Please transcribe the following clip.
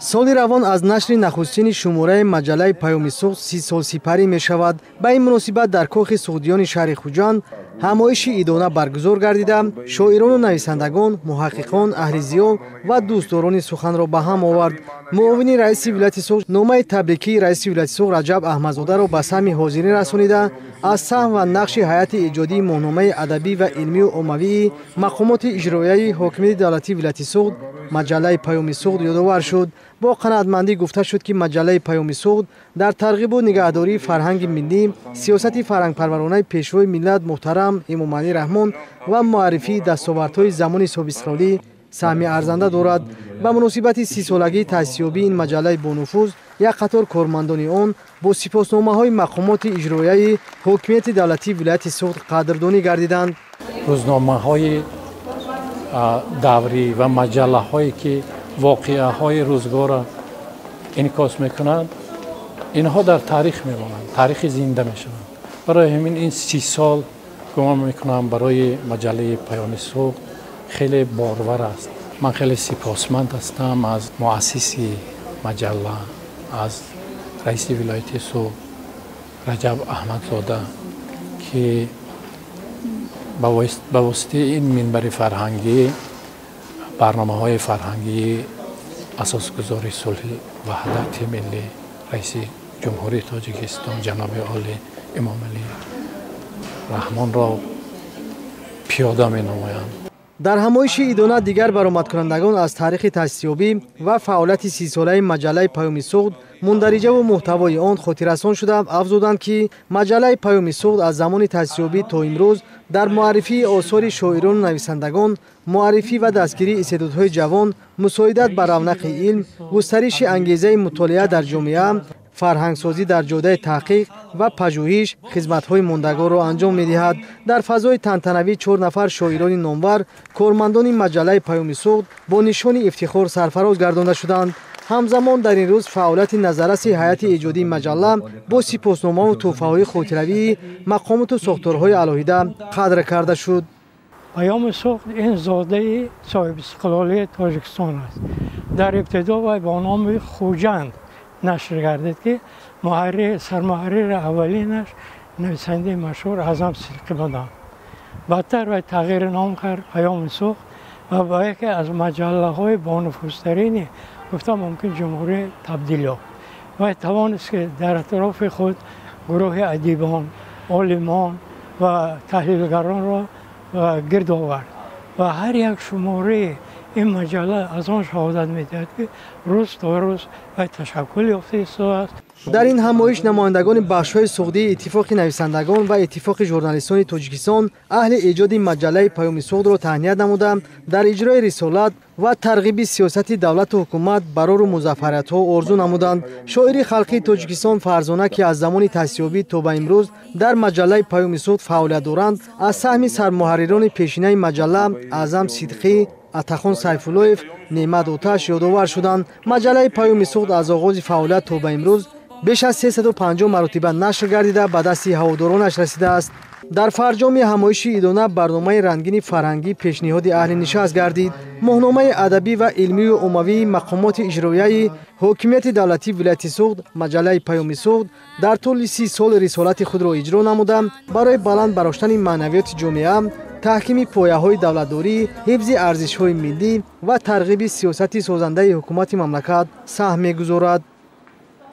соли равон аз нашри нахустини шумораи маҷалаи Паёми Суғд 30 сол сипарӣ мешавад. Ба ин муносибат дар Кохи Суғдиёни шаҳри Хуҷанд ҳамоиши идона баргузор гардида, шоирону нависандагон, муҳаққиқон, аҳли зиё ва дӯстдорони суханро ба ҳам овард. муовини раиси вилояти Суғд номаи табрикии раиси вилояти Суғд Раҷаб Аҳмадзодаро ба саҳми ҳозирин расонида, аз саҳм ва нақши ҳайати иҷодии моҳномаи адабӣ ва илмию оммавии мақомоти иҷроияи ҳокимияти давлатии вилояти Суғд маҷалаи Паёми Суғд ёдовар шуд. бо қаноатмандӣ гуфта шуд, ки маҷалаи Паёми Суғд дар тарғибу нигаҳдории фарҳанги миллӣ, сиёсати фарҳангпарваронаи пешвои миллат муҳтарам Эмомалӣ Раҳмон ва муаррифии дастовардҳои замони собиқисолӣ саҳми арзанда дорад. ба муносибати 30-солагии таъсисёбии ин маҷалаи бонуфуз, як қатор кормандони он бо сипосномаҳои мақомоти иҷроияи ҳокимияти давлатии вилояти Суғд қадрдонӣ гардиданд. рӯзномаҳои даврӣ ва маҷаллаҳое ки воқеаҳои рӯзгора инъикос мекунанд, инҳо дар таърих мемонанд, таърихи зинда мешаванд. барои ҳамин ин 30 сол гумон мекунам барои маҷалаи Паёми Суғд хеле борвар аст. ман хеле сипосманд ҳастам аз муассиси маҷалла, аз раиси вилояти Суғд Раҷаб Аҳмадзода, ки ба воситаи ин минбари фарҳангӣ, барномаҳои фарҳангии асосгузори сулҳи ваҳдати миллӣ раиси ҷумҳурии Тоҷикистон ҷаноби Оли Эмомалӣ Раҳмонро пиёда менамоянд. дар ҳамоиши идона дигар баромадкунандагон аз таърихи таъсисёбӣ ва фаъолияти 30-солаи маҷалаи Паёми Суғд мундариҷаву муҳтавои он хотиррасон шуда афзуданд, ки маҷалаи Паёми Суғд аз замони таъсисёбӣ то имрӯз дар муаррифии осори шоирону нависандагон, муаррифӣ ва дастгирии истеъдодҳои ҷавон, мусоидат ба равнақи илм, густариши ангезаи мутолиа дар ҷомеа, фарҳангсозӣ дар ҷодаи таҳқиқ ва пажӯҳиш хизматҳои мондагорро анҷом медиҳад. дар фазои тантанавӣ 4 нафар шоирони номвар, кормандони маҷалаи Паёми Суғд бо нишони ифтихор сарфароз гардонда шуданд. ҳамзамон дар ин рӯз фаъолияти назарраси ҳайати эҷодии маҷалла бо сипосномаву тӯҳфаҳои хотиравии мақомоту сохторҳои алоҳида қадр карда шуд. Паёми Суғд ин зодаи соҳибистиқлолии Тоҷикистон аст. дар ибтидо вай бо номи Хуҷанд нашр гардид, ки сармуҳаррири аввалинаш нависандаи машҳур Аъзам Сидиқӣ буданд. баъдтар вай тағйири ном кард Паёми Суғд ва ба яке аз маҷаллаҳои бонуфузтарини гуфта мумкин ҷумҳурӣ табдил ёфт. вай тавонист, ки дар атрофи худ гурӯҳи адибон, олимон ва таҳлилгаронро гирд овард ва ҳар як шумораи ин маҷалла аз он шаҳодат медиҳад, ки рӯз то рӯз вай ташаккул ёфта истодааст. дар ин ҳамоиш намояндагони бахшҳои суғдии иттифоқи нависандагон ва иттифоқи журналистони Тоҷикистон аҳли эҷоди маҷалаи Паёми Суғдро таҳният намуда, дар иҷрои рисолат ва тарғиби сиёсати давлату ҳукумат барору музаффариятҳо орзу намуданд. шоири халқии Тоҷикистон Фарзона, ки аз замони таъсисёбӣ то ба имрӯз дар маҷалаи Паёми Суғд фаъолият доранд, аз саҳми сармуҳаррирони пешинаи маҷалла Аъзам Сидиқӣ, Атахон Сайфуллоев, Неъмат Оташ ёдовар шуданд. маҷалаи Паёми Суғд аз оғози фаъолият то ба имрӯз беш аз 350 маротиба нашр гардида ба дасти ҳаводоронаш расидааст. дар фарҷоми ҳамоиши идона барномаи рангини фарҳангӣ пешниҳоди аҳли нишаст гардид. моҳномаи адабӣ ва илмию оммавии мақомоти иҷроияи ҳокимияти давлатии вилояти Суғд маҷалаи Паёми Суғд дар тӯли 30 сол рисолати худро иҷро намуда, барои баланд бароштани маънавиёти ҷомеа, таҳкими пояҳои давлатдорӣ, ҳифзи арзишҳои миллӣ ва тарғиби сиёсати созандаи ҳукумати мамлакат саҳм мегузорад.